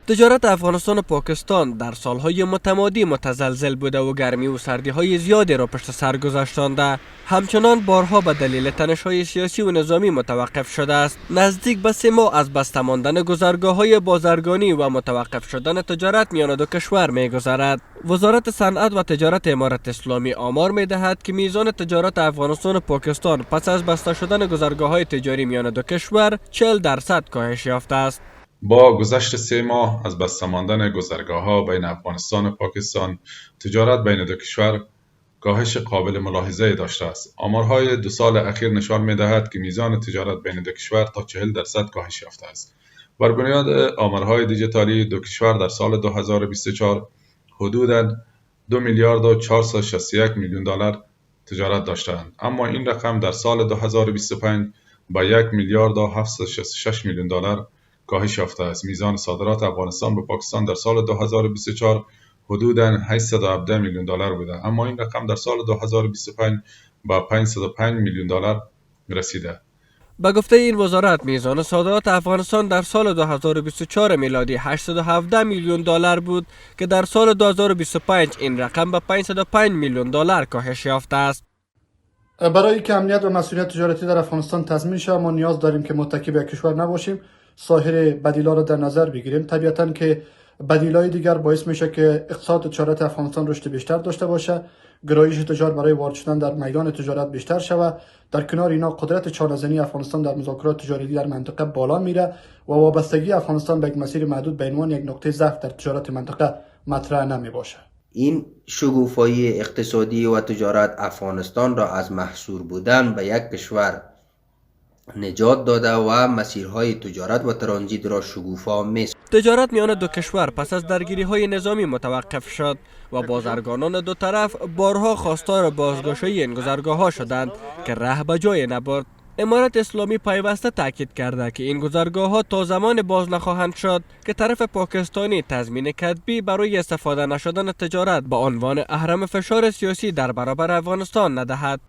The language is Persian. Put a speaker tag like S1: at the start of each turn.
S1: تجارت افغانستان و پاکستان در سالهای متمادی متزلزل بوده و گرمی و سردی های زیادی را پشت سر گذاشتانده. همچنان بارها به دلیل تنش‌های سیاسی و نظامی متوقف شده است. نزدیک به 3 ماه از بسته ماندن گذرگاه‌های بازرگانی و متوقف شدن تجارت میان دو کشور می‌گذرد. وزارت صنعت و تجارت امارت اسلامی آمار می‌دهد که میزان تجارت افغانستان و پاکستان پس از بسته شدن گذرگاه‌های تجاری میان دو کشور 40% کاهش یافته است.
S2: با گذشت 3 ماه از بسته ماندن گذرگاه‌ها بین افغانستان و پاکستان، تجارت بین دو کشور کاهش قابل ملاحظه داشته است. آمارهای 2 سال اخیر نشان می‌دهد که میزان تجارت بین دو کشور تا 40% کاهش یافته است. بر بنیاد آمارهای دیجیتالی، دو کشور در سال 2024 حدوداً 2 میلیارد و 461 میلیون دلار تجارت داشتند، اما این رقم در سال 2025 به 1 میلیارد و 766 میلیون دلار کاهش یافته است. میزان صادرات افغانستان به پاکستان در سال 2024 حدوداً 817 میلیون دلار بوده، اما این رقم در سال 2025 به 505 میلیون دلار رسیده.
S1: به گفته این وزارت، میزان صادرات افغانستان در سال 2024 میلادی 817 میلیون دلار بود که در سال 2025 این رقم به 505 میلیون دلار کاهش یافته است.
S3: برای که امنیت و مسئولیت تجارتی در افغانستان تضمین شود، ما نیاز داریم که متکی به کشور نباشیم، سایر بدیلا را در نظر بگیریم. طبیعتاً که بدیلای دیگر باعث میشه که اقتصاد تجارت افغانستان رشد بیشتر داشته باشه، گرایش تجار برای وارد شدن در میدان تجارت بیشتر شود. در کنار اینا قدرت چانه‌زنی افغانستان در مذاکرات تجاری در منطقه بالا میره و وابستگی افغانستان به یک مسیر محدود به عنوان یک نقطه ضعف در تجارت منطقه مطرح نمی باشه.
S4: این شگوفایی اقتصادی و تجارت افغانستان را از محصور بودن به یک کشور نجات داده و مسیرهای تجارت و ترانزیت را شگوفا می‌سازد.
S1: تجارت میان دو کشور پس از درگیری‌های نظامی متوقف شد و بازرگانان دو طرف بارها خواستار بازگشایی این گذرگاه‌ها شدند که ره به جای نبرد. امارت اسلامی پیوسته تاکید کرده که این گذرگاه‌ها تا زمان باز نخواهند شد که طرف پاکستانی تضمین کتبی برای استفاده نشدن تجارت به عنوان اهرم فشار سیاسی در برابر افغانستان ندهد.